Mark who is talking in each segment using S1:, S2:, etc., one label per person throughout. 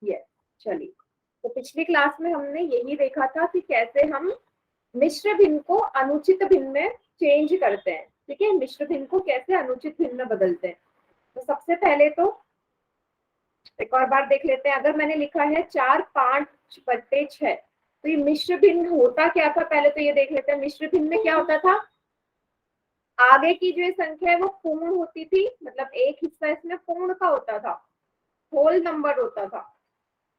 S1: Yes, चलिए। तो पिछली क्लास में हमने यही देखा था कि कैसे हम मिश्र भिन्न को अनुचित भिन्न में चेंज करते हैं। ठीक है, मिश्र भिन्न को कैसे अनुचित भिन्न में बदलते हैं। तो सबसे पहले तो एक और बार देख लेते हैं। अगर मैंने लिखा है 4/5/6, तो ये मिश्र भिन्न होता क्या था, पहले तो ये देख लेते हैं। मिश्र भिन्न में क्या होता था, आगे की जो संख्या है वो पूर्ण होती थी, मतलब एक हिस्सा इसमें पूर्ण का होता था, होल नंबर होता था।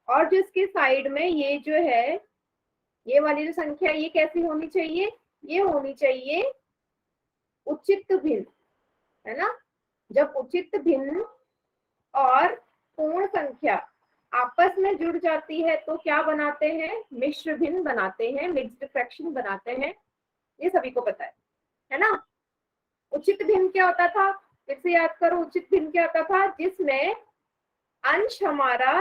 S1: और जिसके साइड में ये जो है, ये वाली जो संख्या, ये कैसी होनी चाहिए, ये होनी चाहिए उचित भिन्न, है ना। जब उचित भिन्न और पूर्ण संख्या आपस में जुड़ जाती है तो क्या बनाते हैं, मिश्र भिन्न बनाते हैं, मिक्स्ड फ्रैक्शन बनाते हैं। ये सभी को पता है ना। उचित भिन्न क्या होता था, फिर से याद करो। उचित भिन्न क्या होता था, जिसमें अंश हमारा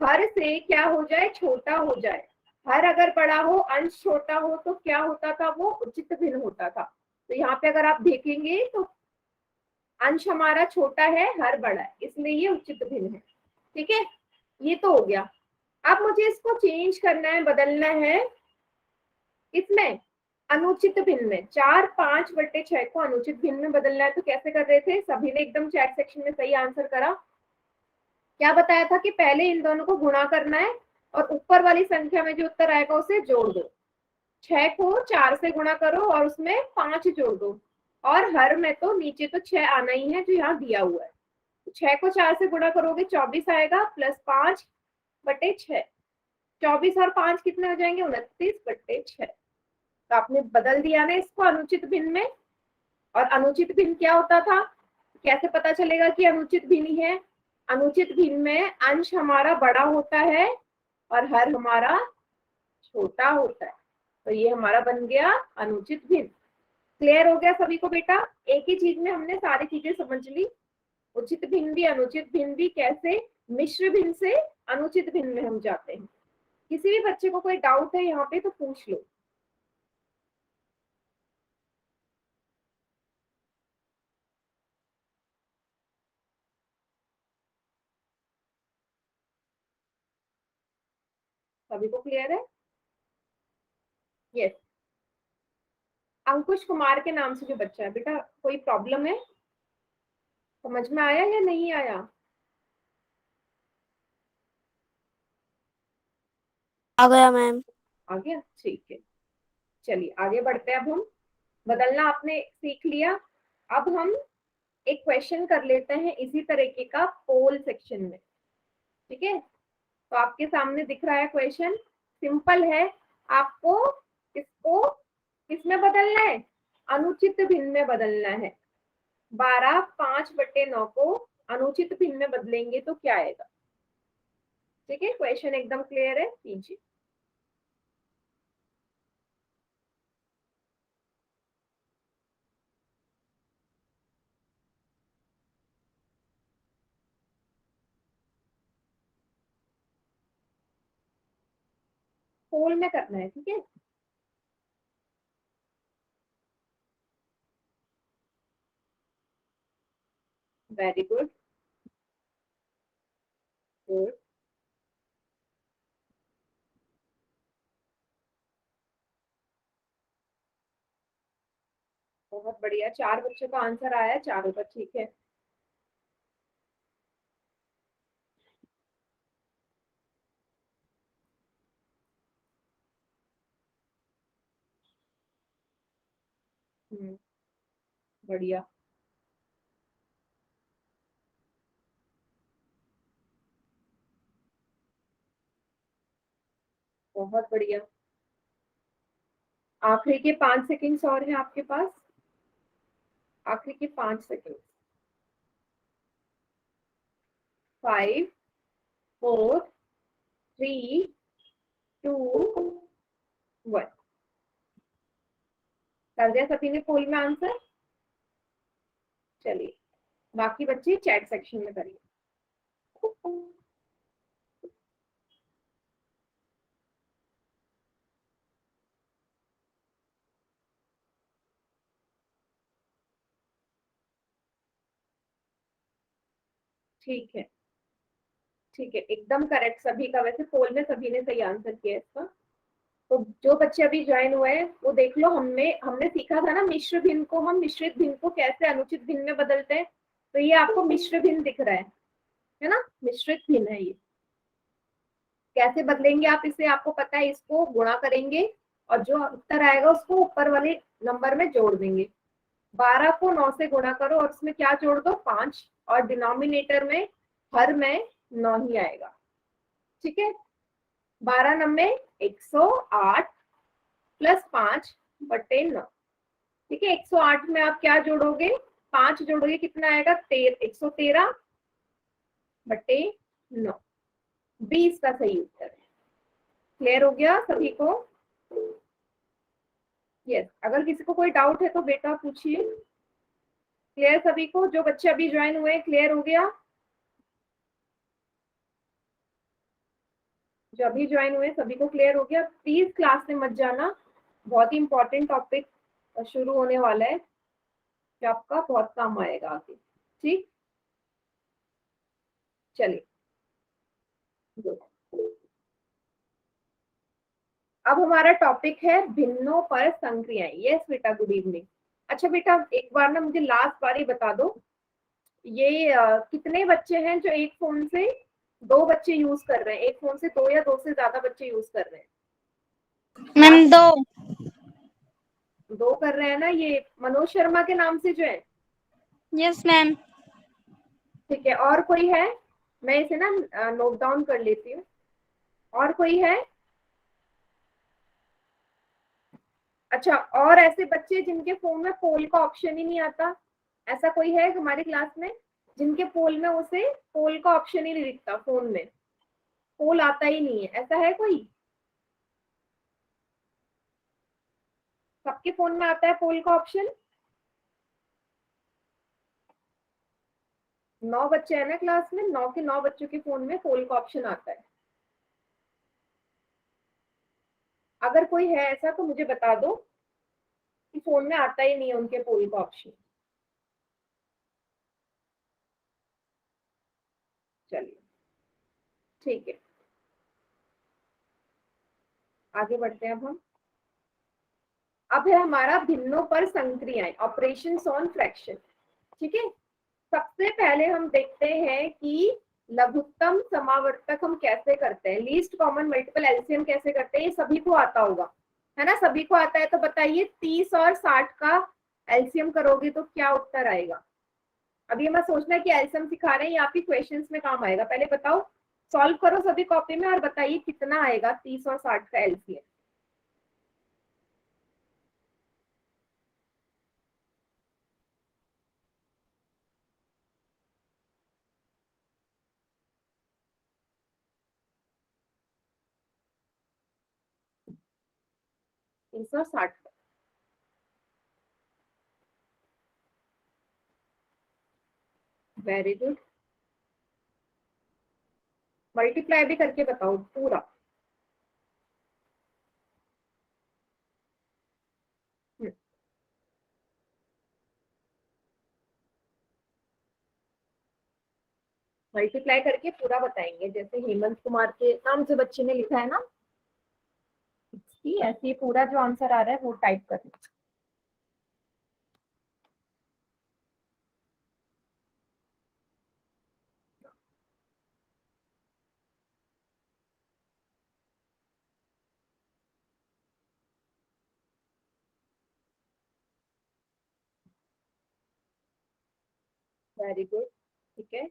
S1: हर से क्या हो जाए, छोटा हो जाए। हर अगर बड़ा हो, अंश छोटा हो, तो क्या होता था, वो उचित भिन्न होता था। तो यहाँ पे अगर आप देखेंगे तो अंश हमारा छोटा है, हर बड़ा है, इसलिए ये उचित भिन्न है। ठीक है, ये तो हो गया। अब मुझे इसको चेंज करना है, बदलना है इसमें अनुचित भिन्न में। 4/5/6 को अनुचित भिन्न में बदलना है। तो कैसे कर रहे थे, सभी ने एकदम चैट सेक्शन में सही आंसर करा। क्या बताया था कि पहले इन दोनों को गुणा करना है और ऊपर वाली संख्या में जो उत्तर आएगा उसे जोड़ दो। 6 को 4 से गुणा करो और उसमें 5 जोड़ दो। और हर में तो नीचे तो 6 आना ही है जो यहाँ दिया हुआ है। 6 को 4 से गुणा करोगे 24 आएगा, प्लस 5/6। 24 और 5 कितने हो जाएंगे, 29/6। तो आपने बदल दिया ना इसको अनुचित भिन्न में। और अनुचित भिन्न क्या होता था, कैसे पता चलेगा कि अनुचित भिन्न है। अनुचित भिन्न में अंश हमारा बड़ा होता है और हर हमारा छोटा होता है। तो ये हमारा बन गया अनुचित भिन्न। क्लियर हो गया सभी को बेटा, एक ही चीज में हमने सारी चीजें समझ ली। उचित भिन्न भी, अनुचित भिन्न भी, कैसे मिश्र भिन्न से अनुचित भिन्न में हम जाते हैं। किसी भी बच्चे को कोई डाउट है यहाँ पे तो पूछ लो। सभी को क्लियर है। यस, अंकुश कुमार के नाम से जो बच्चा है बेटा, कोई प्रॉब्लम है, समझ में आया या नहीं आया।
S2: आ गया मैम।
S1: आ गया, ठीक है। चलिए आगे बढ़ते हैं। अब हम बदलना आपने सीख लिया। अब हम एक क्वेश्चन कर लेते हैं इसी तरीके का पोल सेक्शन में। ठीक है, तो आपके सामने दिख रहा है क्वेश्चन, सिंपल है। आपको इसको किसमें बदलना है, अनुचित भिन्न में बदलना है। 12/5/9 को अनुचित भिन्न में बदलेंगे तो क्या आएगा। ठीक है, क्वेश्चन एकदम क्लियर है, कीजिए। पोल में करना है, ठीक है। वेरी गुड, गुड, बहुत बढ़िया। 4 बच्चों का आंसर आया, चारों का ठीक है। बढ़िया, बहुत बढ़िया। आखिरी के 5 सेकंड्स और हैं आपके पास, आखिरी के 5 सेकंड। 5, 4, 3, 2, 1। कर दिया सभी ने पोल में आंसर। चलिए बाकी बच्चे चैट सेक्शन में करिए। ठीक है, ठीक है, एकदम करेक्ट सभी का। वैसे पोल में सभी ने सही आंसर किया इसका। तो जो बच्चे अभी ज्वाइन हुए हैं वो देख लो, हमने हमने सीखा था ना मिश्र भिन्न को, हम मिश्रित भिन्न को कैसे अनुचित भिन्न में बदलते हैं। तो ये आपको मिश्र भिन्न दिख रहा है ना, मिश्रित भिन्न है ये। कैसे बदलेंगे आप इसे, आपको पता है, इसको गुणा करेंगे और जो उत्तर आएगा उसको ऊपर वाले नंबर में जोड़ देंगे। 12 को 9 से गुणा करो और उसमें क्या जोड़ दो, 5, और डिनोमिनेटर में हर में 9 ही आएगा। ठीक है, 12 नंबे 108 प्लस 5/9। ठीक है, 108 में आप क्या जोड़ोगे, 5 जोड़ोगे, कितना आएगा, 113/9। 20 का सही उत्तर है। क्लियर हो गया सभी को? यस, अगर किसी को कोई डाउट है तो बेटा पूछिए। क्लियर सभी को? जो बच्चे अभी ज्वाइन हुए, क्लियर हो गया? जो अभी ज्वाइन हुए सभी को क्लियर हो गया? प्लीज क्लास में मत जाना, बहुत ही इंपॉर्टेंट टॉपिक शुरू होने वाला है जो आपका बहुत काम आएगा आगे। ठीक, चलिए good। अब हमारा टॉपिक है भिन्नों पर संक्रियाएं। यस बेटा, गुड इवनिंग। अच्छा बेटा, एक बार ना मुझे लास्ट बार ही बता दो, ये कितने बच्चे हैं जो एक फोन से दो बच्चे यूज कर रहे हैं, एक फोन से दो या दो से ज्यादा बच्चे यूज कर रहे हैं?
S2: मैम 2।
S1: दो कर रहे हैं ना, ये मनोज शर्मा के नाम से जो है।
S2: Yes ma'am.
S1: ठीक है, और कोई है? मैं इसे ना नोट डाउन कर लेती हूँ। और कोई है? अच्छा, और ऐसे बच्चे जिनके फोन में पोल का ऑप्शन ही नहीं आता, ऐसा कोई है हमारी क्लास में जिनके पोल में उसे पोल का ऑप्शन ही नहीं दिखता, फोन में पोल आता ही नहीं है, ऐसा है कोई? सबके फोन में आता है पोल का ऑप्शन? 9 बच्चे हैं ना क्लास में, 9 के 9 बच्चों के फोन में पोल का ऑप्शन आता है। अगर कोई है ऐसा तो मुझे बता दो कि फोन में आता ही नहीं है उनके पोल का ऑप्शन। चलिए ठीक है, आगे बढ़ते हैं अब है हमारा भिन्नों पर संक्रियाएं, ऑपरेशंस ऑन फ्रैक्शन। ठीक है, सबसे पहले हम देखते हैं कि लघुत्तम समावर्तक हम कैसे करते हैं, लीस्ट कॉमन मल्टीपल एलसीएम कैसे करते हैं, ये सभी को आता होगा, है ना? सभी को आता है। तो बताइए 30 और 60 का एलसीएम करोगे तो क्या उत्तर आएगा? अभी मैं सोचना कि एलसीएम सिखा रहे हैं, ये आपकी क्वेश्चंस में काम आएगा। पहले बताओ, सॉल्व करो सभी कॉपी में और बताइए कितना आएगा 30 और 60 का एलसीएम। तीन सौ साठ। वेरी गुड, मल्टीप्लाई भी करके बताओ पूरा। मल्टीप्लाई करके पूरा बताएंगे, जैसे हेमंत कुमार के नाम से बच्चे ने लिखा है ना, ऐसे ही पूरा जो आंसर आ रहा है वो टाइप करना। वेरी गुड, ठीक है,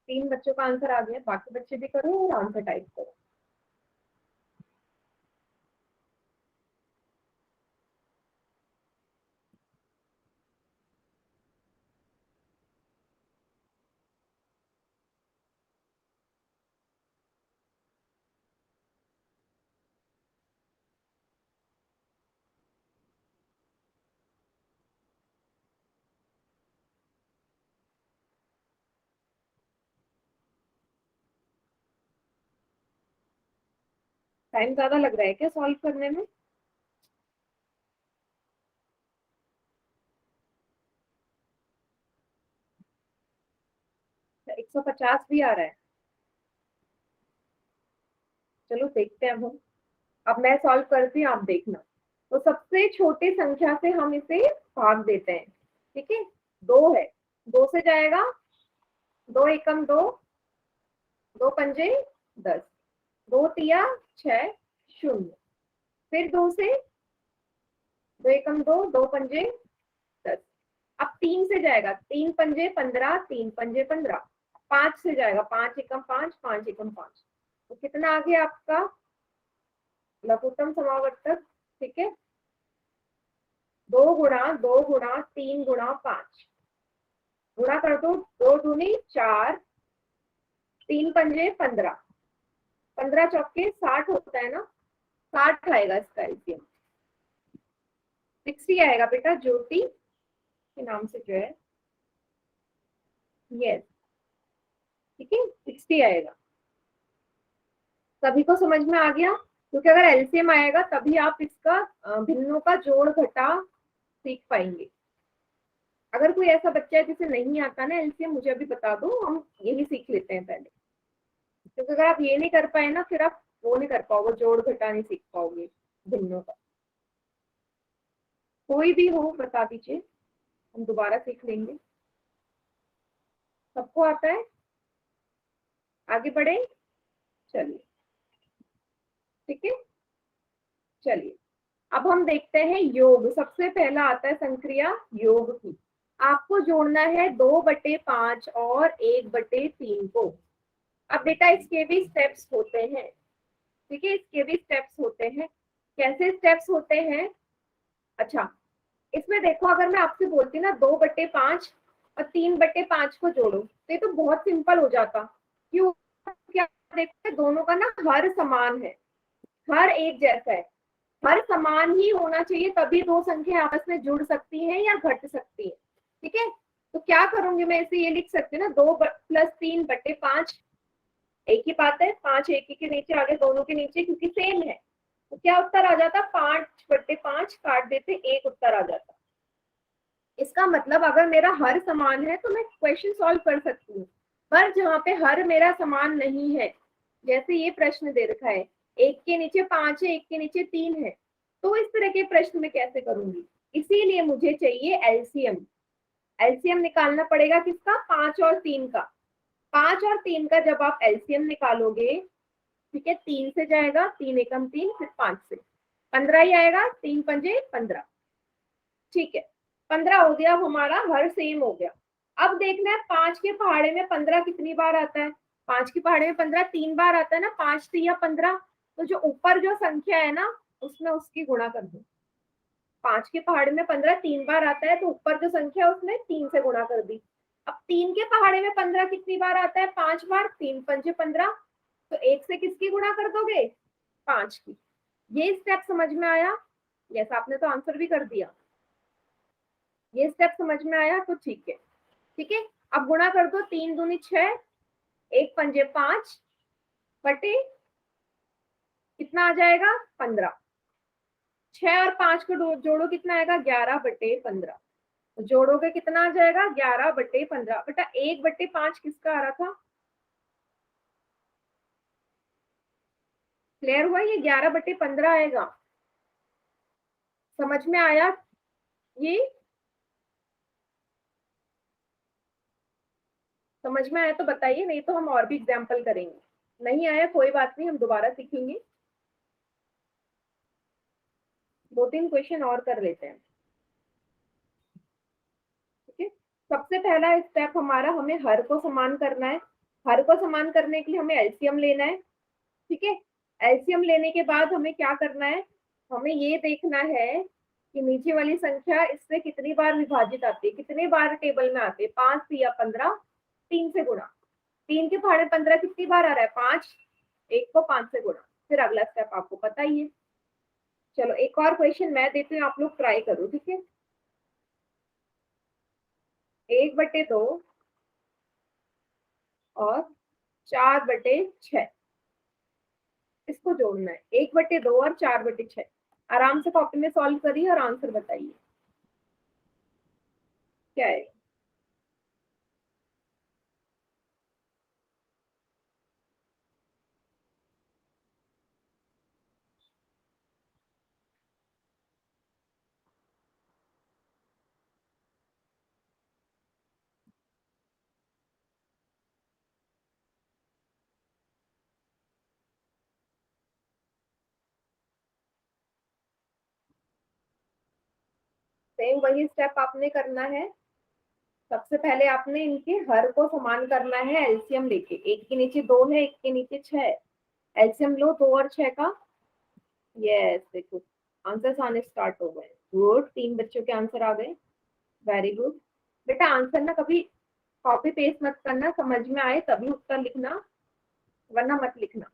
S1: 3 बच्चों का आंसर आ गया, बाकी बच्चे भी करो और आंसर टाइप करो। टाइम ज्यादा लग रहा है क्या सॉल्व करने में? 150 भी आ रहा है। चलो देखते हैं अब मैं सॉल्व करती हूँ, आप देखना। तो सबसे छोटी संख्या से हम इसे भाग देते हैं, ठीक है। 2 है, 2 से जाएगा, 2 एकम 2, 2 पंजे 10, 2 तिया 6, 0। फिर 2 से, 2 एकम 2, 2 पंजे 10। अब 3 से जाएगा, 3 पंजे 15, 3 पंजे 15। 5 से जाएगा, 5 एकम 5, 5 एकम 5। तो कितना आ गया आपका लघुत्तम समावर्तक, ठीक है। 2 गुणा 2 गुणा 3 गुणा 5, गुणा कर दो, 2 दूनी 4, 3 पंजे 15, 15 चौके 60 होता है ना, 60 आएगा इसका एलसीएम। 60 आएगा बेटा, ज्योति के नाम से जो है, यस, ठीक है, 60 आएगा। सभी को समझ में आ गया? क्योंकि अगर एलसीएम आएगा तभी आप इसका भिन्नों का जोड़ घटा सीख पाएंगे। अगर कोई ऐसा बच्चा है जिसे नहीं आता ना एलसीएम, मुझे अभी बता दो, हम यही सीख लेते हैं पहले। क्योंकि अगर आप ये नहीं कर पाए ना, फिर आप वो नहीं कर पाओगे, जोड़ घटा नहीं सीख पाओगे भिन्नों का। कोई भी हो बता दीजिए, हम दोबारा सीख लेंगे। सबको आता है? आगे बढ़े, चलिए, ठीक है। चलिए अब हम देखते हैं योग। सबसे पहला आता है संक्रिया योग की। आपको जोड़ना है 2/5 और 1/3 को। अब बेटा इसके भी स्टेप्स होते हैं, ठीक है, इसके भी स्टेप्स होते हैं। कैसे स्टेप्स होते हैं? अच्छा, इसमें देखो, अगर मैं आपसे बोलती ना 2/5 और 3/5 को जोड़ो, तो ये तो बहुत सिंपल हो जाता। क्यों? क्या देखते हैं, दोनों का ना हर समान है, हर एक जैसा है, हर समान ही होना चाहिए, तभी दो संख्या आपस में जुड़ सकती हैं या घट सकती है, ठीक है। तो क्या करूंगी मैं, इसे ये लिख सकती हूँ ना, 2 + 3/5, एक ही बात है, 5 एक ही के नीचे आगे, दोनों के नीचे, क्योंकि सेम है। तो क्या उत्तर आ जाता? 5/5 काट देते, एक उत्तर आ जाता। इसका मतलब अगर मेरा हर समान है तो मैं क्वेश्चन सॉल्व कर सकती हूँ। पर जहाँ पे हर मेरा समान नहीं है, जैसे ये प्रश्न दे रखा है, एक के नीचे 5 है, एक के नीचे 3 है, तो इस तरह के प्रश्न में कैसे करूंगी? इसीलिए मुझे चाहिए एलसीएम। एलसीएम निकालना पड़ेगा किसका? 5 और 3 का। 5 और 3 का जब आप एलसीएम निकालोगे, ठीक है, 3 से जाएगा, 3 एकम 3, फिर 5 से 15 ही आएगा, 3 पंजे 15, ठीक है। 15 हो गया, हमारा हर सेम हो गया। अब देखना है 5 के पहाड़े में 15 कितनी बार आता है। 5 के पहाड़े में 15 3 बार आता है ना, 5 3 या 15। तो जो ऊपर जो संख्या है ना, उसमें उसकी गुणा कर दो। 5 के पहाड़े में 15 3 बार आता है, तो ऊपर जो संख्या उसमें 3 से गुणा कर दी। अब 3 के पहाड़े में 15 कितनी बार आता है? 5 बार, 3 पंजे 15। तो 1 से किसकी गुणा कर दोगे? 5 की। ये स्टेप समझ में आया? यस, आपने तो आंसर भी कर दिया। ये स्टेप समझ में आया तो ठीक है, ठीक है। अब गुणा कर दो, 3 दूनी 6, 1 पंजे 5 बटे कितना आ जाएगा? 15। 6 और 5 को जोड़ो, कितना आएगा? 11/15। तो जोड़ोगे कितना आ जाएगा? 11/15। बेटा 1/5 किसका आ रहा था? क्लियर हुआ? ये 11/15 आएगा। समझ में आया ये? समझ में आया तो बताइए, नहीं तो हम और भी एग्जाम्पल करेंगे। नहीं आया कोई बात नहीं, हम दोबारा सीखेंगे। 2-3 क्वेश्चन और कर लेते हैं, ठीक है। सबसे पहला स्टेप हमारा, हमें हर को समान करना है। हर को समान करने के लिए हमें एलसीएम लेना है, ठीक है। एलसीएम लेने के बाद हमें क्या करना है? हमें ये देखना है कि नीचे वाली संख्या इससे कितनी बार विभाजित आती है, कितने बार टेबल में आती है। 5 या 15, 3 से गुणा। 3 के पहाड़े 15 कितनी बार आ रहा है? 5, एक को 5 से गुणा। फिर अगला स्टेप आपको पता ही है। चलो एक और क्वेश्चन मैं देती हूँ, आप लोग ट्राई करो, ठीक है। 1/2 और 4/6, इसको जोड़ना है। 1/2 और 4/6। आराम से कॉपी में सॉल्व करिए और आंसर बताइए क्या है। सेम वही स्टेप आपने करना है। सबसे पहले आपने इनके हर को समान करना है एलसीएम लेके। एक के नीचे 2 है, एक के नीचे 6 है। एलसीएम लो 2 और 6 का। यस, देखो आंसर्स आने स्टार्ट हो गए। गुड, 3 बच्चों के आंसर आ गए। Very good. बेटा आंसर ना कभी कॉपी पेस्ट मत करना, समझ में आए तभी उत्तर लिखना, वरना मत लिखना।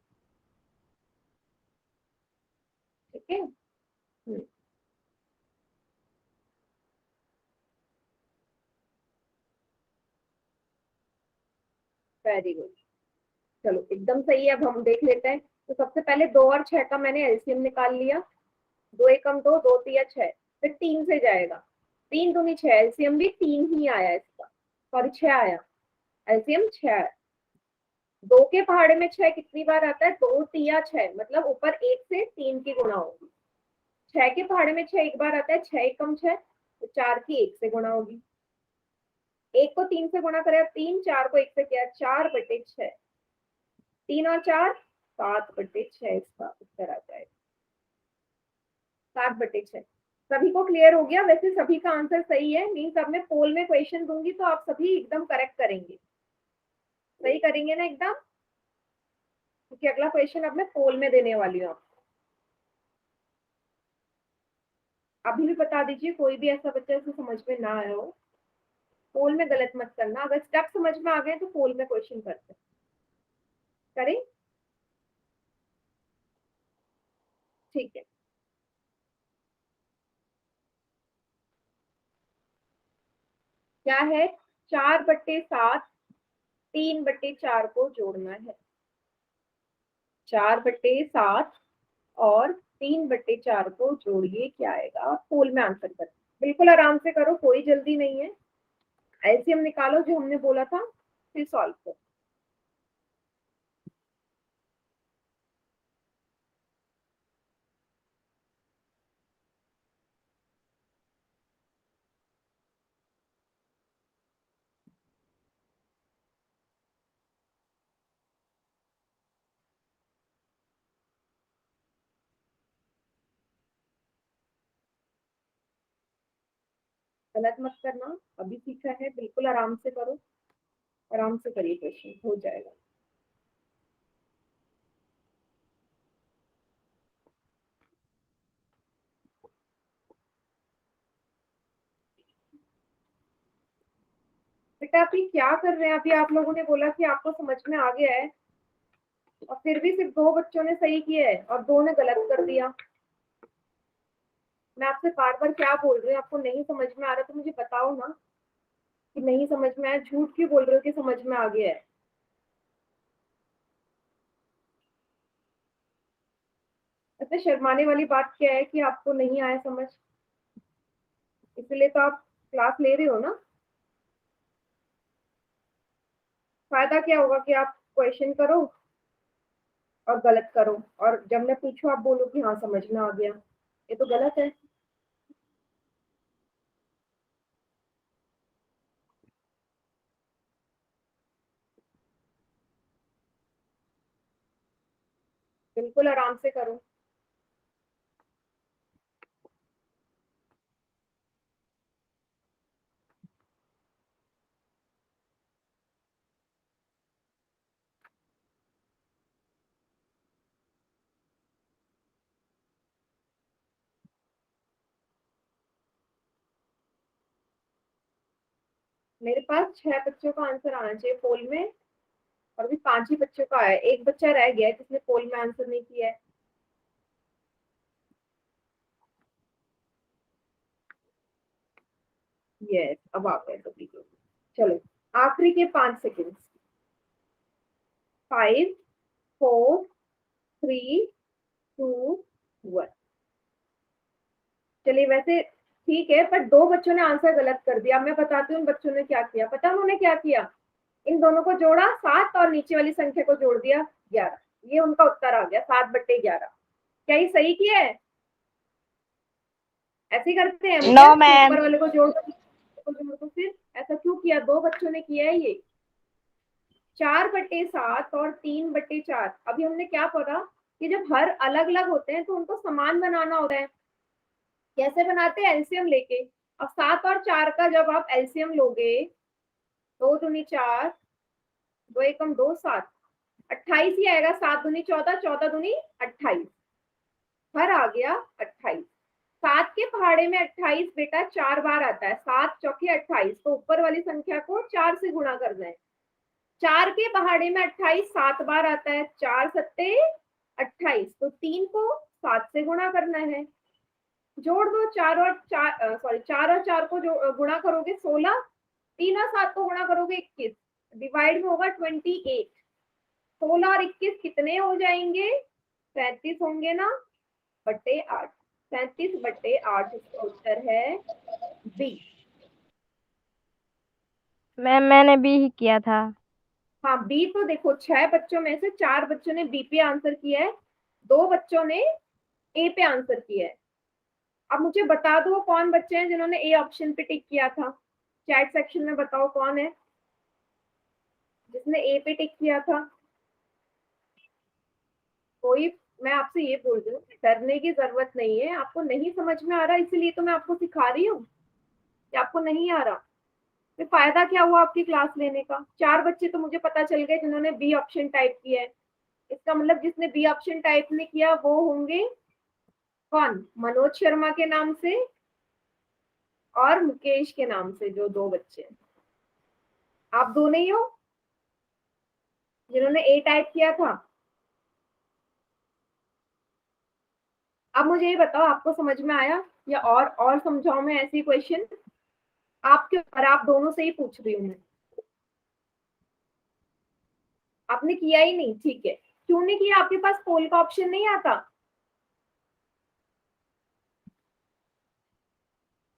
S1: ठीक है। Very good. चलो एकदम सही है। अब हम देख लेते हैं। तो सबसे पहले 2 और 6 का मैंने एलसीएम निकाल लिया। 2 एकम 2, 2 तिया 6, फिर 3 से जाएगा। 3 दूनी 6, एलसीएम भी 3 ही आया इसका, सॉरी 6 आया, एलसीएम 6 आया। 2 के पहाड़े में 6 कितनी बार आता है? 2 तिया 6, मतलब ऊपर 1 से 3 की गुणा होगी। 6 के पहाड़े में 6 एक बार आता है, 6 एकम 6, तो 4 की 1 से गुणा होगी। 1 को 3 से गुणा करें 3, 4 को 1 से किया 4/6, 3 और 4 7/6 इसका उत्तर आ जाएगा। 7/6 सभी को क्लियर हो गया? वैसे सभी का आंसर सही है, मीन्स अब मैं पोल में क्वेश्चन दूंगी तो आप सभी एकदम करेक्ट करेंगे, सही करेंगे ना एकदम, क्योंकि अगला क्वेश्चन अब मैं पोल में देने वाली हूँ आपको। अभी भी बता दीजिए, कोई भी ऐसा बच्चा जिसे समझ में ना आया हो, पोल में गलत मत करना। अगर स्टेप समझ में आ गए तो पोल में क्वेश्चन करते हैं। करें? ठीक है। क्या है? 4/7 3/4 को जोड़ना है। 4/7 और 3/4 को जोड़िए, क्या आएगा? पोल में आंसर कर, बिल्कुल आराम से करो, कोई जल्दी नहीं है। एलसीएम निकालो जो हमने बोला था, फिर सॉल्व करो। गलत मत करना, अभी सीखा है, बिल्कुल आराम से करो, आराम से करिए, क्वेश्चन हो जाएगा। बेटा आप ये क्या कर रहे हैं? अभी आप लोगों ने बोला कि आपको समझ में आ गया है, और फिर भी सिर्फ 2 बच्चों ने सही किया है और 2 ने गलत कर दिया। मैं आपसे बार बार क्या बोल रही हूँ? आपको नहीं समझ में आ रहा तो मुझे बताओ ना कि नहीं समझ में आया। झूठ क्यों बोल रहे हो कि समझ में आ गया है? ऐसे शर्माने वाली बात क्या है कि आपको नहीं आया समझ? इसलिए तो आप क्लास ले रहे हो ना। फायदा क्या होगा कि आप क्वेश्चन करो और गलत करो, और जब मैं पूछूं आप बोलो कि हाँ समझ में आ गया। ये तो गलत है। बिल्कुल आराम से करो। मेरे पास 6 बच्चों का आंसर आना चाहिए पोल में, और अभी 5 ही बच्चों का है। एक बच्चा रह गया है जिसने पोल में आंसर नहीं किया है। यस, अब आ गए सभी को। चलो आखिरी के 5 सेकेंड। 5 4 3 2 1। चलिए वैसे ठीक है, पर 2 बच्चों ने आंसर गलत कर दिया। मैं बताती हूँ उन बच्चों ने क्या किया। पता उन्होंने क्या किया? इन दोनों को जोड़ा 7 और नीचे वाली संख्या को जोड़ दिया 11। ये उनका उत्तर आ गया 7/11। क्या ये सही किया है? ऐसे ही करते हैं हम
S2: No,
S1: क्या, कि ऊपर
S2: ma'am.
S1: वाले को जोड़ दो, को जोड़ दो। फिर ऐसा क्यों किया? 2 बच्चों ने किया है ये। 4/7 और 3/4। अभी हमने क्या पढ़ा कि जब हर अलग अलग होते हैं तो उनको समान बनाना होता है। कैसे बनाते हैं? एलसीएम लेके। अब 7 और 4 का जब आप एलसीएम लोगे, 2 दूनी 4, 2 एकम 2, 7, 28 ही आएगा। 7 दूनी 14, 14 दूनी 28, हर आ गया 28। 7 के पहाड़े में 28 बेटा 4 बार आता है, 7 चौके 28, तो ऊपर वाली संख्या को 4 से गुणा करना है। 4 के पहाड़े में 28 7 बार आता है, 4 सत्ते 28, तो 3 को 7 से गुणा करना है। जोड़ दो, 4 और 4 को जो गुणा करोगे 16, 3 और 7 को गुणा करोगे 21, डिवाइड में होगा 28। 16 और 21 कितने हो जाएंगे? 37 होंगे ना, बट्टे 8। 37 बट्टे 8 इसका उत्तर है बी।
S2: मैम मैंने भी ही किया था।
S1: हाँ बी, तो देखो 6 बच्चों में से 4 बच्चों ने बी पे आंसर किया है, 2 बच्चों ने ए पे आंसर किया है। अब मुझे बता दो कौन बच्चे हैं जिन्होंने ए ऑप्शन पे टिक किया था। चैट सेक्शन में बताओ कौन है जिसने ए पे टिक किया था। कोई, मैं आपसे ये बोल रही हूँ, डरने की जरूरत नहीं है। आपको नहीं समझ में आ रहा इसीलिए तो मैं आपको सिखा रही हूँ कि आपको नहीं आ रहा तो फायदा क्या हुआ आपकी क्लास लेने का। 4 बच्चे तो मुझे पता चल गए जिन्होंने बी ऑप्शन टाइप किया है। इसका मतलब जिसने बी ऑप्शन टाइप नहीं किया वो होंगे कौन? मनोज शर्मा के नाम से और मुकेश के नाम से, जो 2 बच्चे हैं। आप दो नहीं हो जिन्होंने ए टाइप किया था। अब मुझे ये बताओ आपको समझ में आया या और समझाओ मैं ऐसी क्वेश्चन आपके ऊपर, आप दोनों से ही पूछ रही हूँ मैं। आपने किया ही नहीं, ठीक है। क्यों नहीं किया? आपके पास पोल का ऑप्शन नहीं आता?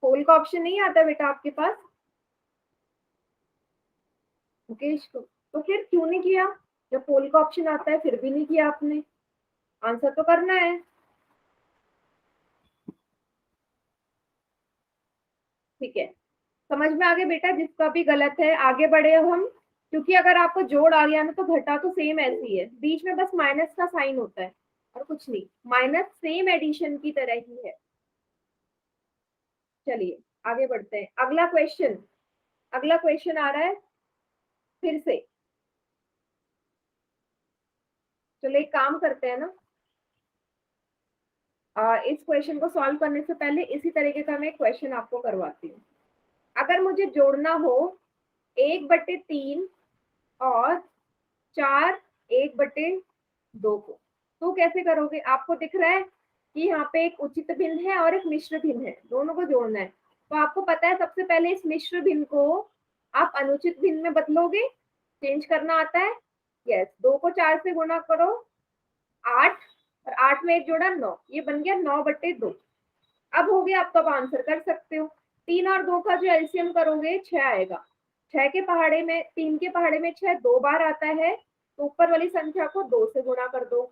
S1: पोल का ऑप्शन नहीं आता बेटा आपके पास मुकेश को, तो फिर क्यों नहीं किया? जब पोल का ऑप्शन आता है फिर भी नहीं किया आपने। आंसर तो करना है। ठीक है, समझ में आ गया बेटा। जिसका भी गलत है आगे बढ़े अब हम, क्योंकि अगर आपको जोड़ आ गया ना तो घटा तो सेम ऐसी है, बीच में बस माइनस का साइन होता है और कुछ नहीं। माइनस सेम एडिशन की तरह ही है। चलिए आगे बढ़ते हैं। अगला क्वेश्चन, अगला क्वेश्चन आ रहा है फिर से। चलो एक काम करते हैं ना, इस क्वेश्चन को सॉल्व करने से पहले इसी तरीके का मैं क्वेश्चन आपको करवाती हूँ। अगर मुझे जोड़ना हो 1/3 और 4 1/2 को, तो कैसे करोगे? आपको दिख रहा है कि यहाँ पे एक उचित भिन्न है और एक मिश्र भिन्न है, दोनों को जोड़ना है। तो आपको पता है सबसे पहले इस मिश्र भिन्न को आप अनुचित भिन्न में बदलोगे, चेंज करना आता है। यस, 2 को 4 से गुणा करो 8, और 8 में एक जोड़ा 9, ये बन गया 9/2। अब हो गया, आप तो अब आंसर कर सकते हो। 3 और 2 का जो एलसीएम करोगे 6 आएगा। 6 के पहाड़े में 3 के पहाड़े में 6 2 बार आता है, तो ऊपर वाली संख्या को 2 से गुणा कर दो।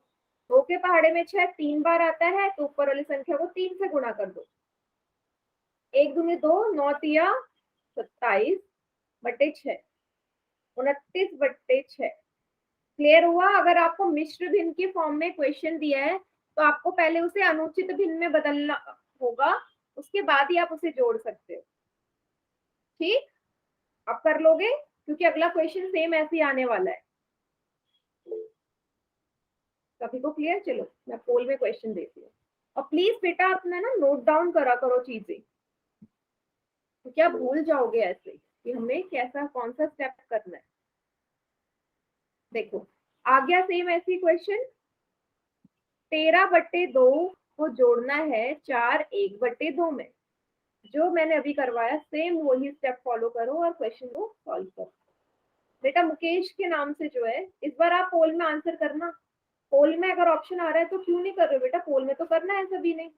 S1: 2 के पहाड़े में 6 3 बार आता है, तो ऊपर वाली संख्या को 3 से गुणा कर दो। 1 दूनी 2, 9 तिया 27/6, 29/6। क्लियर हुआ? अगर आपको मिश्र भिन्न की फॉर्म में क्वेश्चन दिया है तो आपको पहले उसे अनुचित भिन्न में बदलना होगा, उसके बाद ही आप उसे जोड़ सकते हो। ठीक, आप कर लोगे क्योंकि अगला क्वेश्चन सेम ऐसे ही आने वाला है। सभी को क्लियर? चलो मैं पोल में क्वेश्चन देती हूँ, और प्लीज बेटा अपना ना नोट डाउन करा करो चीजें, तो क्या भूल जाओगे ऐसे कि हमें कैसा कौन सा स्टेप करना है। देखो आ गया सेम ऐसी क्वेश्चन। 13/2 को जोड़ना है 4 1/2 में। जो मैंने अभी करवाया सेम वही स्टेप फॉलो करो और क्वेश्चन को सॉल्व करो। बेटा मुकेश के नाम से जो है, इस बार आप पोल में आंसर करना। पोल में अगर ऑप्शन आ रहा है तो क्यों नहीं कर रहे हो बेटा? पोल में तो करना है सभी ने।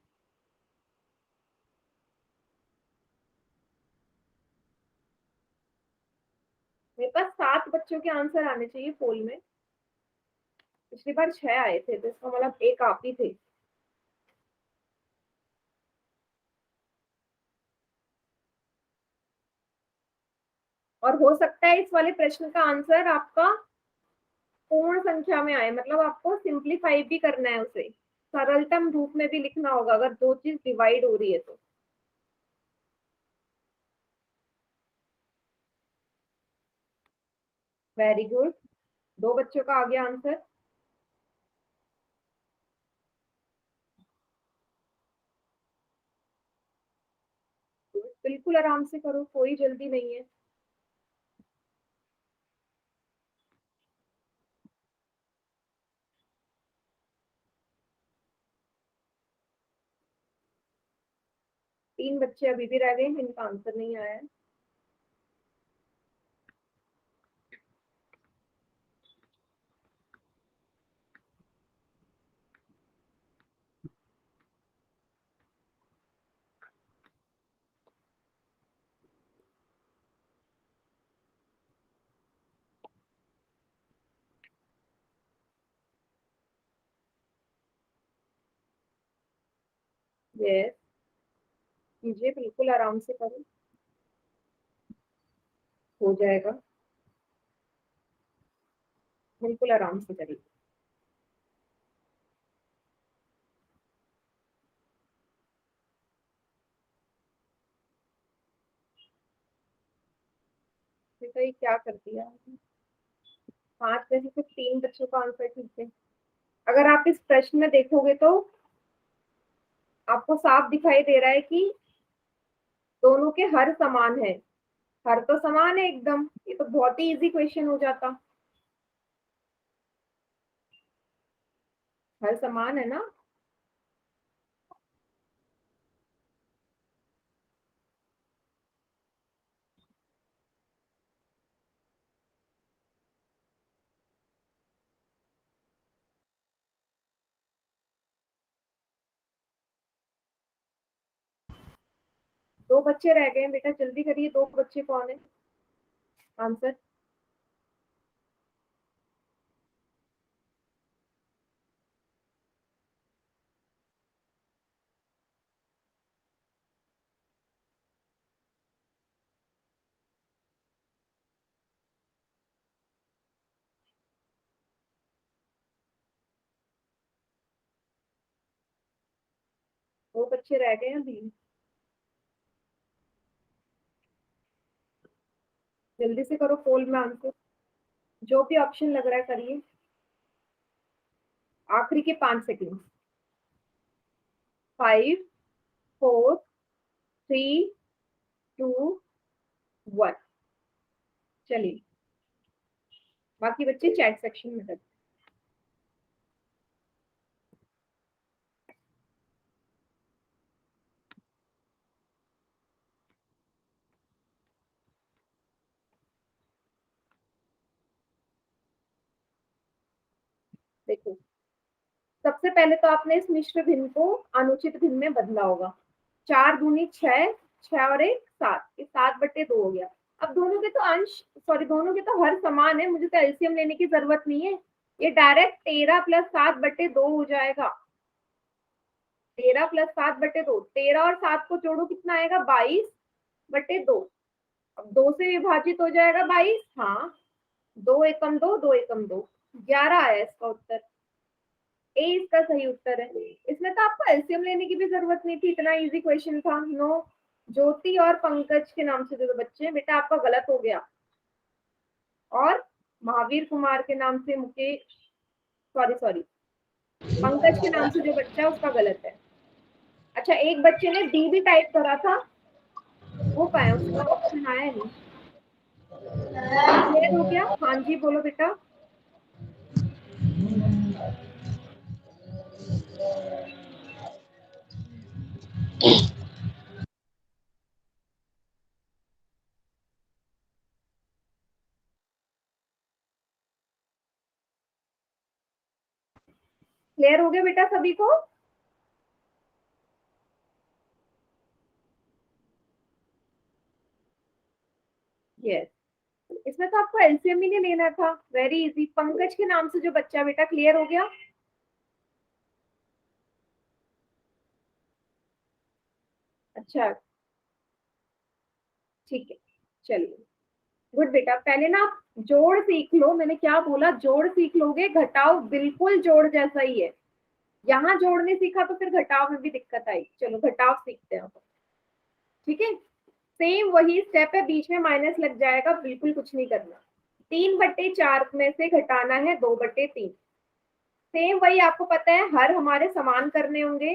S1: मेरे पास 7 बच्चों के आंसर आने चाहिए पोल में, पिछली बार 6 आए थे, तो इसका मतलब एक आप ही थे। और हो सकता है इस वाले प्रश्न का आंसर आपका पूर्ण संख्या में आए, मतलब आपको सिंप्लीफाई भी करना है, उसे सरलतम रूप में भी लिखना होगा अगर दो चीज डिवाइड हो रही है तो। वेरी गुड, 2 बच्चों का आ गया आंसर। बिल्कुल आराम से करो, कोई जल्दी नहीं है। तीन बच्चे अभी भी रह गए जिनका आंसर नहीं आया है। यस, कीजिए, बिल्कुल आराम से करो, हो जाएगा। बिल्कुल आराम से करिए। बेटा ये क्या कर दिया? 5 में से सिर्फ 3 बच्चों का आंसर ठीक है। अगर आप इस प्रश्न में देखोगे तो आपको साफ दिखाई दे रहा है कि दोनों के हर समान है। हर तो समान है एकदम, ये तो बहुत ही इजी क्वेश्चन हो जाता। हर समान है ना। दो बच्चे रह गए हैं बेटा, जल्दी करिए, 2 बच्चे कौन है? आंसर। दो बच्चे रह गए हैं अभी, जल्दी से करो पोल में आंसर। जो भी ऑप्शन लग रहा है करिए। आखिरी के 5 सेकंड। 5, 4, 3, 2, 1। चलिए, बाकी बच्चे चैट सेक्शन में कर। देखो, सबसे पहले तो आपने इस मिश्र भिन्न को अनुचित भिन्न में बदला होगा। 4 दूनी 6, 6 और 1 7, ये 7/2 हो गया। अब दोनों के तो अंश, सॉरी, दोनों के तो हर समान है, मुझे तो एलसीएम लेने की जरूरत नहीं है। ये डायरेक्ट 13 + 7/2 हो जाएगा। 13 + 7/2, 13 और 7 को जोड़ो कितना आएगा? 22/2। अब 2 से विभाजित हो जाएगा 22। हाँ, 2 एकम 2, 2 एकम 2, 11 आया इसका उत्तर। ए इसका सही उत्तर है। इसमें तो आपको एलसीएम लेने की भी जरूरत नहीं थी, इतना इजी क्वेश्चन था। नो। ज्योति और पंकज के नाम से जो दो बच्चे हैं बेटा, आपका गलत हो गया। और महावीर कुमार के नाम से मुकेश, सॉरी सॉरी, पंकज के नाम से जो बच्चा है उसका गलत है। अच्छा, एक बच्चे ने डी भी टाइप करा था, वो कहा है, उसका ऑप्शन आया नहीं। क्लियर हो गया? हाँ जी, बोलो बेटा। क्लियर हो गया बेटा सभी को? यस। इसमें तो आपको एलसीएम ही नहीं लेना था, वेरी इजी। पंकज के नाम से जो बच्चा बेटा, क्लियर हो गया? अच्छा, ठीक है, चलिए, गुड बेटा। पहले ना आप जोड़ सीख लो, मैंने क्या बोला, जोड़ सीख लोगे, घटाव बिल्कुल जोड़ जैसा ही है। यहाँ जोड़ने सीखा तो फिर घटाव में भी दिक्कत आई। चलो घटाव सीखते हैं। ठीक है, सेम वही स्टेप है, बीच में माइनस लग जाएगा, बिल्कुल कुछ नहीं करना। 3/4 में से घटाना है 2/3। सेम वही आपको पता है, हर हमारे समान करने होंगे।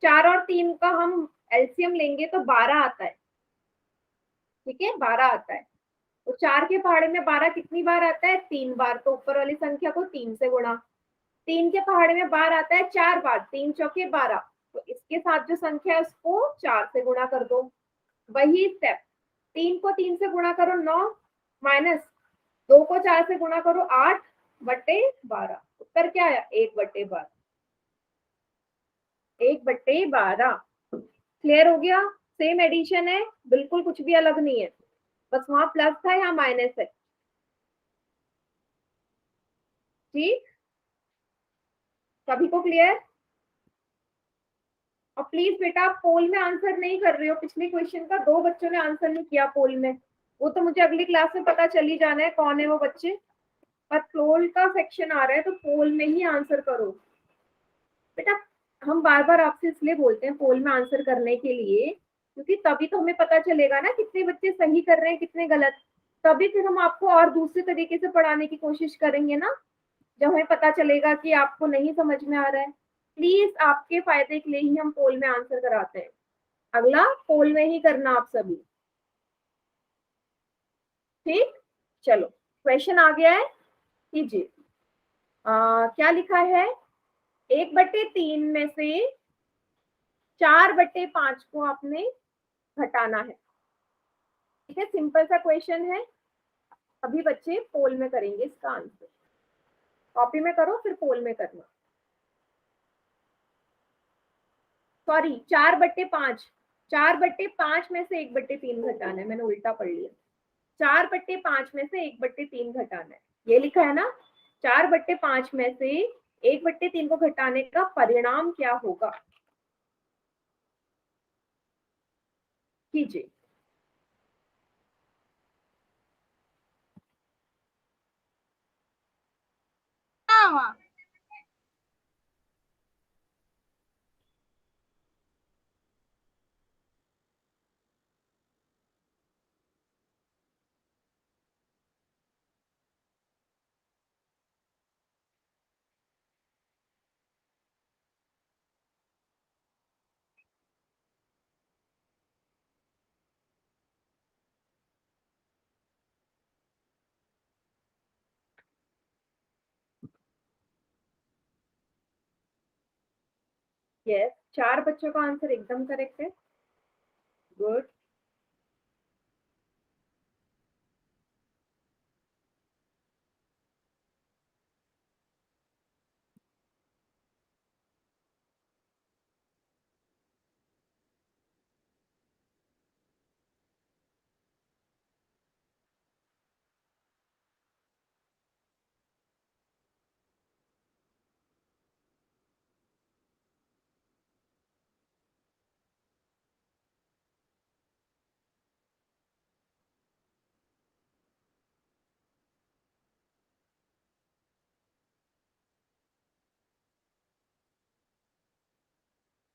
S1: 4 और 3 का हम एलसीएम लेंगे तो 12 आता है। ठीक है, 12 आता है। तो 4 के पहाड़े में 12 कितनी बार आता है? 3 बार। तो ऊपर वाली संख्या को 3 से गुणा। 3 के पहाड़े में बार आता है 4 बार, 3 चौके 12। तो इसके साथ जो संख्या है उसको 4 से गुणा कर दो। वही स्टेप, 3 को 3 से गुणा करो 9, माइनस 2 को 4 से गुणा करो 8/12। उत्तर क्या आया? 1/12। 1/12। क्लियर हो गया? सेम एडिशन है, बिल्कुल कुछ भी अलग नहीं है, बस वहां प्लस था, यहाँ माइनस है। ठीक, सभी को क्लियर? और प्लीज बेटा, आप पोल में आंसर नहीं कर रहे हो। पिछले क्वेश्चन का 2 बच्चों ने आंसर नहीं किया पोल में। वो तो मुझे अगली क्लास में पता चल ही जाना है कौन है वो बच्चे। पर पोल का सेक्शन आ रहा है तो पोल में ही आंसर करो बेटा। हम बार बार आपसे इसलिए बोलते हैं पोल में आंसर करने के लिए, क्योंकि तभी तो हमें पता चलेगा ना कितने बच्चे सही कर रहे हैं कितने गलत। तभी फिर हम आपको और दूसरे तरीके से पढ़ाने की कोशिश करेंगे ना, जब हमें पता चलेगा कि आपको नहीं समझ में आ रहा है। प्लीज आपके फायदे के लिए ही हम पोल में आंसर कराते हैं। अगला पोल में ही करना आप सभी। ठीक, चलो क्वेश्चन आ गया है, कीजिए। क्या लिखा है? 1/3 में से 4/5 को आपने घटाना है। ठीक है, सिंपल सा क्वेश्चन है। अभी बच्चे पोल में करेंगे इसका आंसर। कॉपी में करो फिर पोल में करना। सॉरी, 4/5। 4/5 में से 1/3 घटाना है, मैंने उल्टा पढ़ लिया। 4/5 में से 1/3 घटाना है, ये लिखा है ना। 4/5 में से 1/3 को घटाने का परिणाम क्या होगा? कीजिए। यस, 4 बच्चों का आंसर एकदम करेक्ट है। गुड।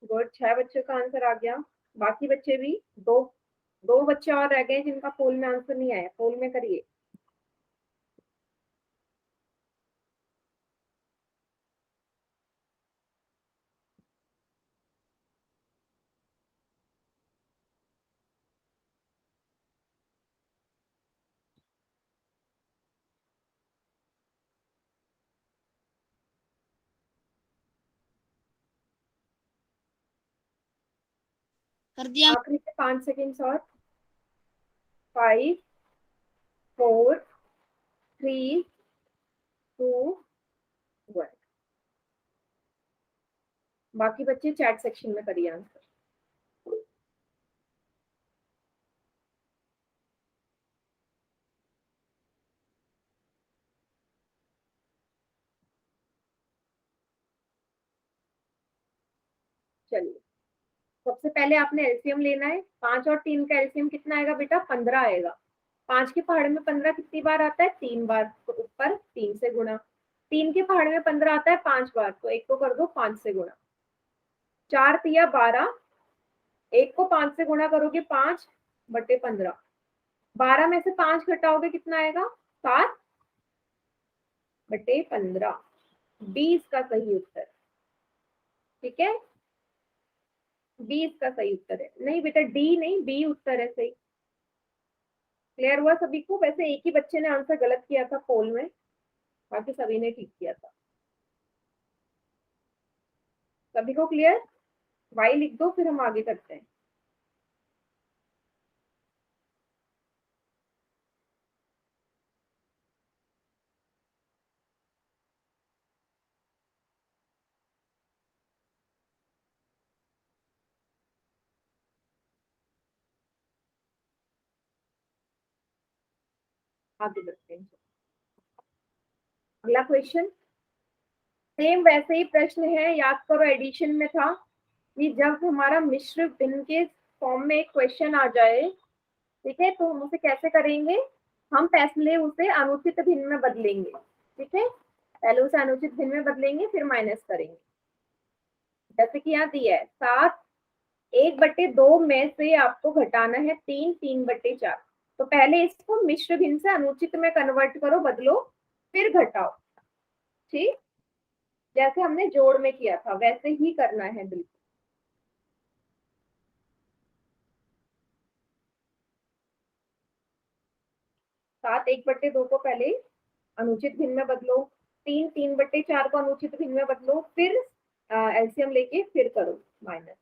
S1: गुड, 6 बच्चों का आंसर आ गया। बाकी बच्चे भी, दो दो बच्चे और रह गए जिनका पोल में आंसर नहीं आया। पोल में करिए।
S3: कर दिया।
S1: आखिरी से 5 सेकेंड्स और। 5, 4, 3, 2, 1। बाकी बच्चे चैट सेक्शन में करिए आंसर। चलिए, सबसे पहले आपने एलसीएम लेना है। 5 और 3 का एलसीएम कितना आएगा बेटा? 15 आएगा। 5 के पहाड़े में 15 कितनी बार आता है? 3 बार। तो ऊपर 3 से गुणा। 3 के पहाड़े में 15 आता है 5 बार, तो 1 को कर दो 5 से गुणा। 4 तिया 12, 1 को 5 से गुणा करोगे 5/15। 12 में से 5 घटाओगे कितना आएगा? 7। बटे 15, बी इसका सही उत्तर। ठीक है, बी इसका सही उत्तर है। नहीं बेटा डी नहीं, बी उत्तर है सही। क्लियर हुआ सभी को? वैसे एक ही बच्चे ने आंसर गलत किया था पोल में, बाकी सभी ने ठीक किया था। सभी को क्लियर? वाई लिख दो, फिर हम आगे करते हैं। आगे बढ़ते हैं। अगला क्वेश्चन सेम वैसे ही प्रश्न है, याद करो एडिशन में था कि जब हमारा मिश्र भिन्न के फॉर्म में एक क्वेश्चन आ जाए, ठीक है, तो हम उसे कैसे करेंगे? हम पहले उसे अनुचित भिन्न में बदलेंगे। ठीक है, पहले उसे अनुचित भिन्न में बदलेंगे, फिर माइनस करेंगे। जैसे कि यहाँ दिया है 7, 1/2 में से आपको घटाना है 3, 3/4। तो पहले इसको मिश्र भिन्न से अनुचित में कन्वर्ट करो, बदलो, फिर घटाओ। ठीक, जैसे हमने जोड़ में किया था वैसे ही करना है बिल्कुल। 7 1/2 को पहले अनुचित भिन्न में बदलो, 3 3/4 को अनुचित भिन्न में बदलो, फिर एलसीएम लेके फिर करो माइनस।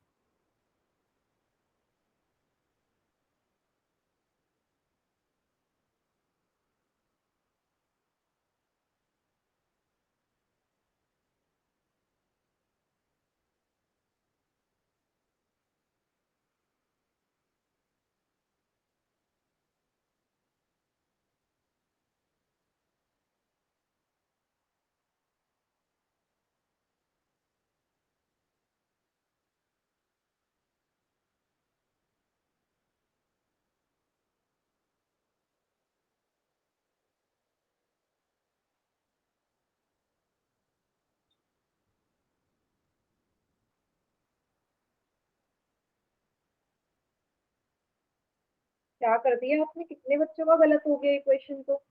S1: क्या कर दिया आपने? कितने बच्चों का गलत हो गया इक्वेशन? तो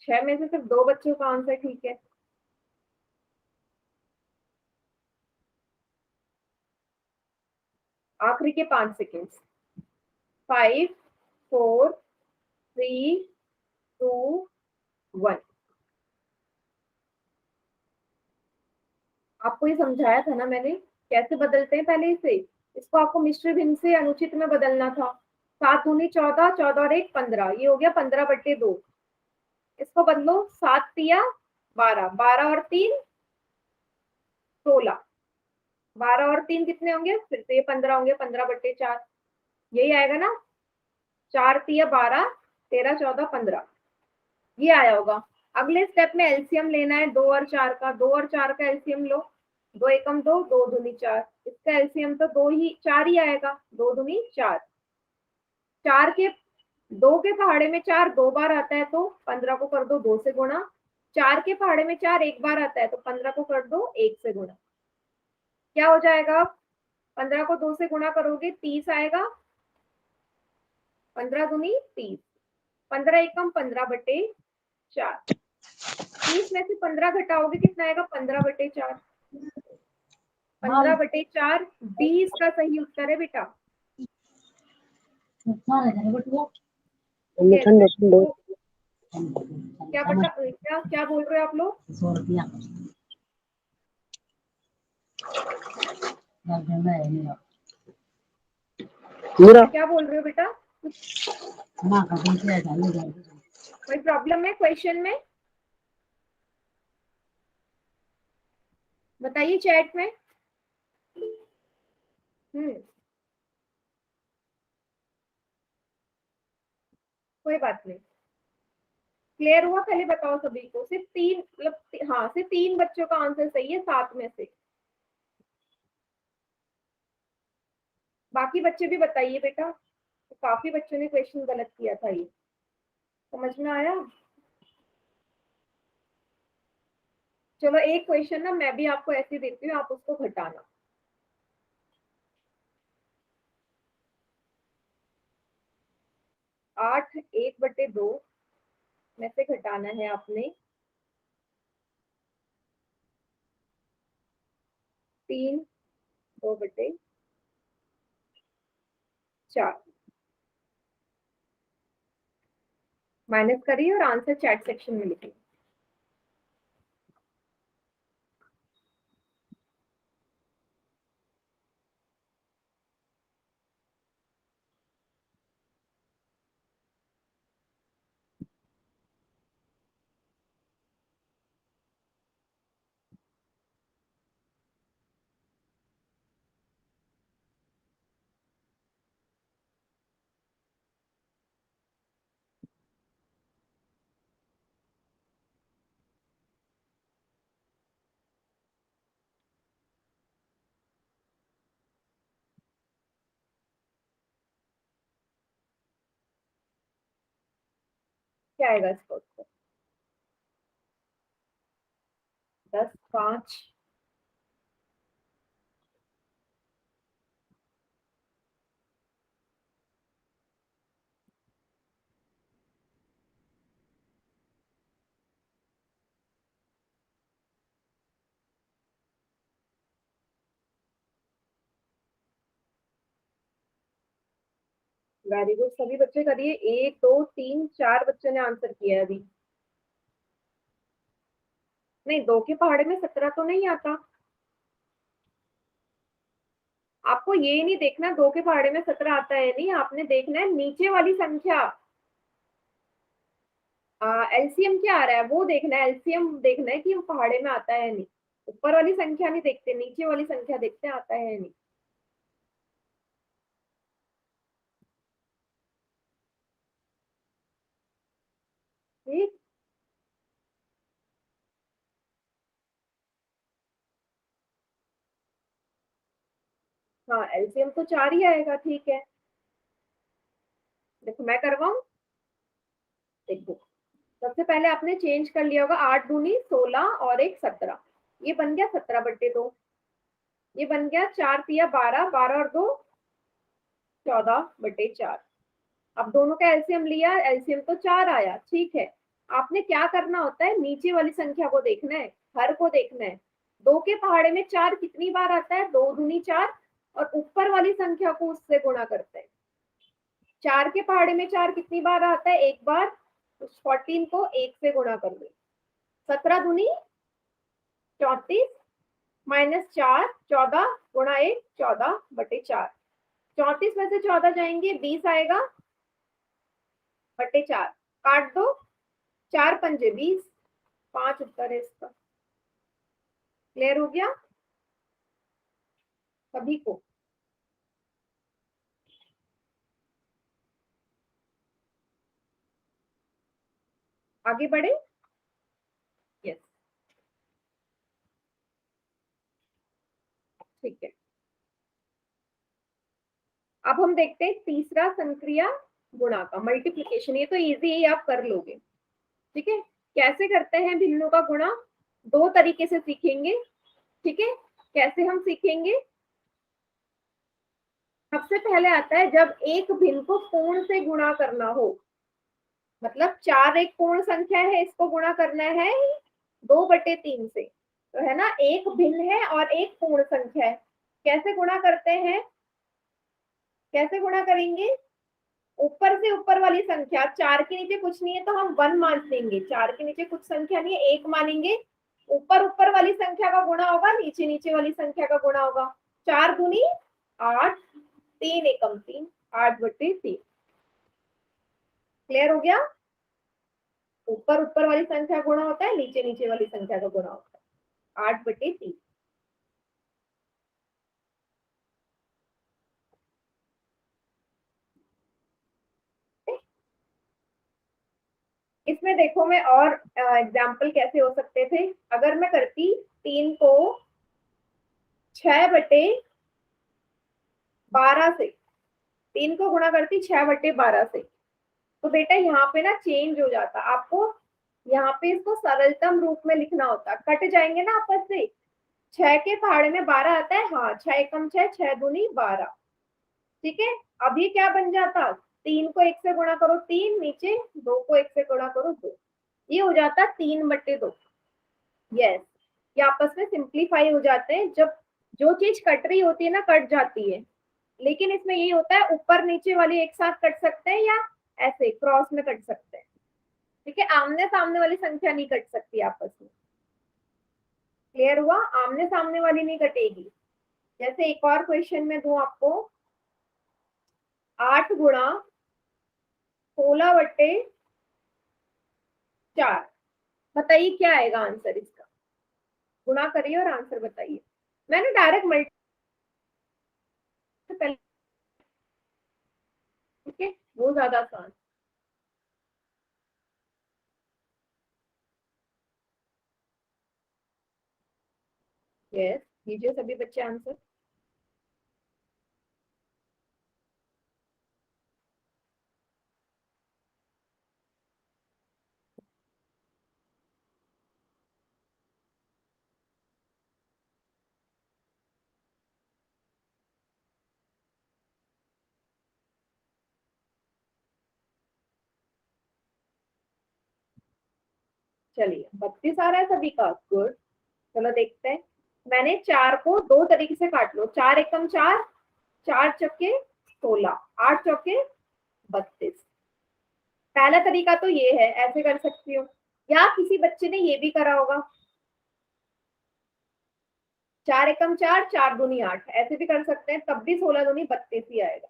S1: 6 में से सिर्फ 2 बच्चों का आंसर ठीक है। आखिरी के 5 सेकेंड्स। 5 4 3 2 1। आपको ये समझाया था ना मैंने कैसे बदलते हैं। पहले इसे, इसको आपको मिश्र भिन्न से अनुचित में बदलना था। 7 दूनी 14, 14 और 1 15, ये हो गया 15/2। इसको बदलो, 7 तिया 12, 12 और 3 16, 12 और 3 कितने होंगे? फिर से ये 15 होंगे, 15/4। यही आएगा ना, 4 तिया 12, 13 14 15, ये आया होगा। अगले स्टेप में एलसीएम लेना है 2 और 4 का। 2 और 4 का एलसीएम लो, 2 एकम 2, 2 दूनी 4। इसका एलसीएम तो 2 ही 4 ही आएगा, 2 दूनी 4। 4 के 2 के पहाड़े में 4 2 बार आता है, तो 15 को कर दो 2 से गुणा। 4 के पहाड़े में 4 1 बार आता है, तो 15 को कर दो 1 से गुणा। क्या हो जाएगा? 15 को 2 से गुणा करोगे 30 आएगा, 15 दूनी 30, 15 एकम 15/4। 30 में से 15 घटाओगे कितना आएगा? 15/4। 15/4 20 का सही उत्तर है बेटा। Yes, तो क्या बता, क्या क्या बोल रहे हो आप लोग? क्या बोल रहे हो बेटा? कोई प्रॉब्लम है क्वेश्चन में? बताइए चैट में। कोई बात नहीं, क्लियर हुआ? पहले बताओ सभी को। सिर्फ 3 मतलब, हाँ सिर्फ 3 बच्चों का आंसर सही है 7 में से। बाकी बच्चे भी बताइए बेटा, तो काफी बच्चों ने क्वेश्चन गलत किया था। ये समझ में आया? चलो एक क्वेश्चन ना मैं भी आपको ऐसे देती हूँ, आप उसको घटाना। 8 1/2 में से घटाना है आपने 3 2/4 माइनस करिए और आंसर चैट सेक्शन में लिखिए। क्या आएगा इसका उत्तर? 10 5 वेरी गुड, सभी बच्चे करिए। 1 2 3 4 बच्चों ने आंसर किया है अभी। नहीं, 2 के पहाड़े में 17 तो नहीं आता। आपको ये नहीं देखना 2 के पहाड़े में 17 आता है, नहीं, आपने देखना है नीचे वाली संख्या। एलसीएम क्या आ रहा है वो देखना है, एलसीएम देखना है कि वो पहाड़े में आता है नहीं। ऊपर वाली संख्या नहीं देखते, नीचे वाली संख्या देखते हैं आता है नहीं। ठीक, हाँ एलसीएम तो 4 ही आएगा। ठीक है, देखो मैं करवाऊं। देखो, सबसे पहले आपने चेंज कर लिया होगा, 8 दूनी 16 और 1 17, ये बन गया 17/2। ये बन गया 4 तिया 12, 12 और 2 14/4। अब दोनों का एलसीएम लिया, एलसीएम तो 4 आया। ठीक है, आपने क्या करना होता है, नीचे वाली संख्या को देखना है, हर को देखना है। 2 के पहाड़े में 4 कितनी बार आता है? 2 दूनी 4, और ऊपर वाली संख्या को उससे गुणा करते हैं। 4 के पहाड़े में 4 कितनी बार आता है? एक बार। तो 14 को 1 से गुणा कर लो। 17 दूनी 34 माइनस 4 14 गुणा 1 14/4। 34 में से 14 जाएंगे 20 आएगा बटे 4, काट दो, 4 पंजे 20, 5 उत्तर है इसका। क्लियर हो गया सभी को? आगे बढ़े। यस, ठीक है। अब हम देखते हैं तीसरा संक्रिया गुणा का मल्टीप्लिकेशन। ये तो इजी है, आप कर लोगे। ठीक है, कैसे करते हैं भिन्नों का गुणा? 2 तरीके से सीखेंगे। ठीक है, कैसे हम सीखेंगे? सबसे पहले आता है जब एक भिन्न को पूर्ण से गुणा करना हो, मतलब 4 एक पूर्ण संख्या है, इसको गुणा करना है 2/3 से, तो है ना, एक भिन्न है और एक पूर्ण संख्या है। कैसे गुणा करते हैं? कैसे गुणा करेंगे? ऊपर से ऊपर वाली संख्या, 4 के नीचे कुछ नहीं है तो हम 1 मान देंगे। 4 के नीचे कुछ संख्या नहीं है, 1 मानेंगे। ऊपर ऊपर वाली संख्या का गुणा होगा, नीचे नीचे वाली संख्या का गुणा होगा। 4 दूनी 8, 3 एकम 3, 8/3। क्लियर हो गया? ऊपर ऊपर वाली संख्या गुणा होता है, नीचे नीचे वाली संख्या का गुणा होता है। 8/3। इसमें देखो मैं और एग्जाम्पल कैसे हो सकते थे। अगर मैं करती 3 को 6/12 से, 3 को गुणा करती 6/12 से, तो बेटा यहाँ पे ना चेंज हो जाता। आपको यहाँ पे इसको सरलतम रूप में लिखना होता, कट जाएंगे ना आपस से। 6 के पहाड़े में 12 आता है, हाँ 6 एकम 6, 6 दूनी 12। ठीक है, अब ये क्या बन जाता? 3 को 1 से गुणा करो 3, नीचे 2 को 1 से गुणा करो 2। ये हो जाता 3/2। यस, ये आपस में सिंप्लीफाई हो जाते हैं। जब जो चीज कट रही होती है ना, कट जाती है। लेकिन इसमें यही होता है, ऊपर नीचे वाली एक साथ कट सकते हैं या ऐसे क्रॉस में कट सकते हैं। ठीक है, आमने सामने वाली संख्या नहीं कट सकती आपस में। क्लियर हुआ? आमने सामने वाली नहीं कटेगी। जैसे एक और क्वेश्चन में दूं आपको, 8 × 16/4। बताइए क्या आएगा आंसर इसका। गुणा करिए और आंसर बताइए। मैंने डायरेक्ट मल्टीपल, ठीक है, वो ज्यादा आसान। यस, दीजिए सभी बच्चे आंसर। चलिए, 32 आ रहा है सभी का, गुड। चलो देखते हैं। मैंने 4 को 2 तरीके से काट लो। 4 एकम 4, 4 × 4 = 16, 8 × 4 = 32। पहला तरीका तो ये है, ऐसे कर सकती हूँ। या किसी बच्चे ने ये भी करा होगा, 4 एकम 4, 4 दूनी 8, ऐसे भी कर सकते हैं, तब भी 16 दूनी 32 ही आएगा।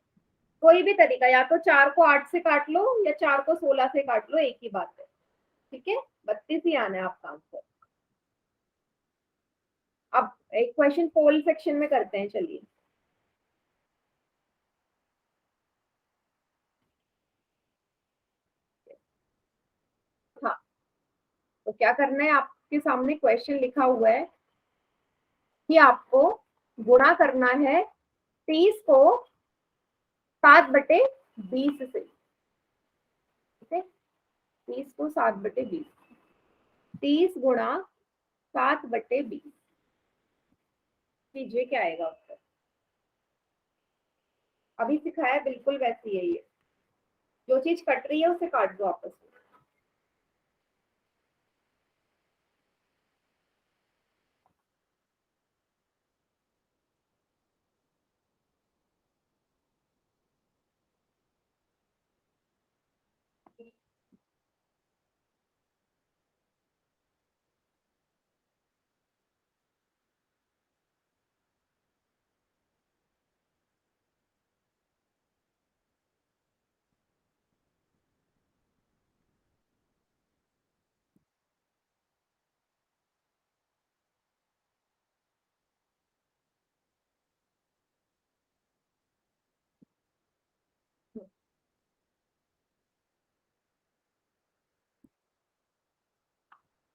S1: कोई भी तरीका, या तो 4 को 8 से काट लो या 4 को 16 से काट लो, एक ही बात है। ठीक है, 32 ही आना है आपका आंसर। अब एक क्वेश्चन पोल सेक्शन में करते हैं, चलिए। हाँ, तो क्या करना है, आपके सामने क्वेश्चन लिखा हुआ है कि आपको गुणा करना है 30 को 7/20 से। ठीक है, 30 को 7/20, 30 × 7/20। कीजिए क्या आएगा उत्तर। अभी सिखाया बिल्कुल वैसी है ये, जो चीज कट रही है उसे काट दो आपस में।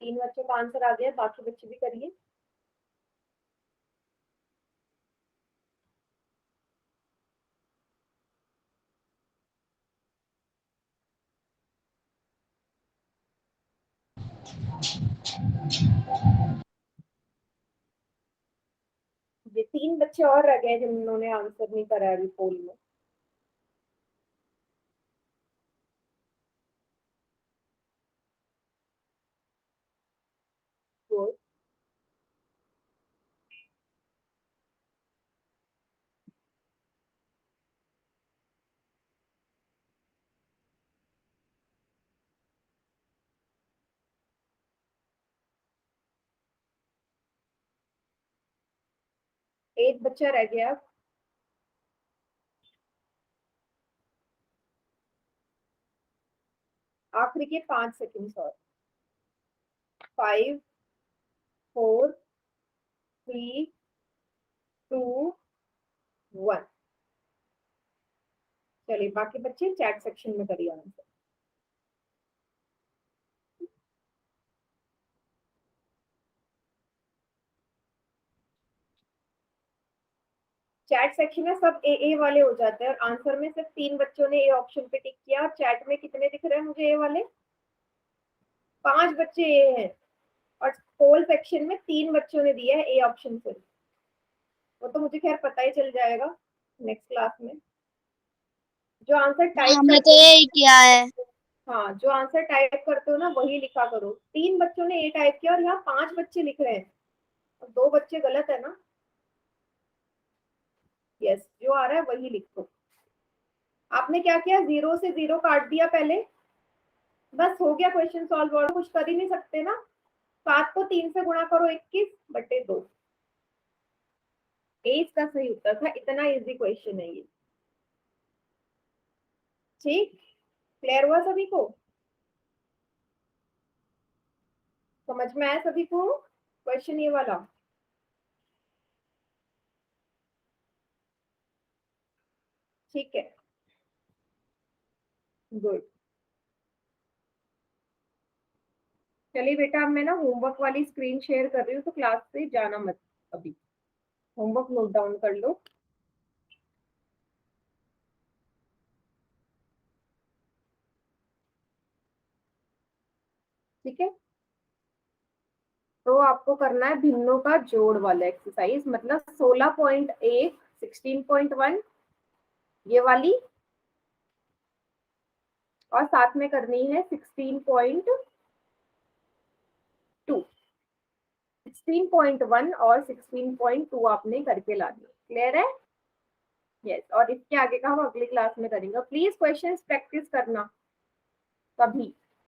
S1: तीन बच्चों का आंसर आ गया, बाकी बच्चे भी करिए। ये 3 बच्चे और रह गए जिन्होंने आंसर नहीं करा अभी पोल में। तो 1 बच्चा रह गया। आखिरी के 5 सेकंड और। 5, 4, 3, 2, 1। चलिए, बाकी बच्चे चैट सेक्शन में करिए आंसर। चैट सेक्शन में सब ए वाले हो जाते हैं, और आंसर में सिर्फ 3 बच्चों ने ए ऑप्शन पे टिक किया। और चैट में कितने दिख रहे हैं मुझे ए वाले? 5 बच्चे ए हैं। और पोल सेक्शन में 3 बच्चों ने दिया है ए ऑप्शन से। वो तो मुझे खैर पता ही चल जाएगा नेक्स्ट क्लास में। जो आंसर टाइप
S3: हमने तो
S1: करते
S3: यही किया है।
S1: हाँ, जो आंसर टाइप करते हो ना वही लिखा करो। 3 बच्चों ने ए टाइप किया और यहाँ 5 बच्चे लिख रहे हैं, 2 बच्चे गलत है ना। यस, जो आ रहा है वही लिखो। आपने क्या किया, 0 से 0 काट दिया पहले, बस हो गया क्वेश्चन सॉल्व। और कुछ कर ही नहीं सकते ना। 7 को 3 से गुणा करो, 21/2। ए इसका सही उत्तर था। इतना इजी क्वेश्चन है ये। ठीक, क्लियर हुआ सभी को? समझ में आया सभी को क्वेश्चन ये वाला? ठीक है, गुड। चलिए बेटा, अब मैं ना होमवर्क वाली स्क्रीन शेयर कर रही हूँ, तो क्लास से जाना मत अभी। होमवर्क नोट डाउन कर लो। ठीक है, तो आपको करना है भिन्नों का जोड़ वाला एक्सरसाइज, मतलब 16.1, 16.1 ये वाली, और साथ में करनी है 16.2, 16.1 और 16.2 आपने करके लानी। क्लियर है? यस, और इसके आगे का हम अगली क्लास में करेंगे। प्लीज क्वेश्चंस प्रैक्टिस करना तभी।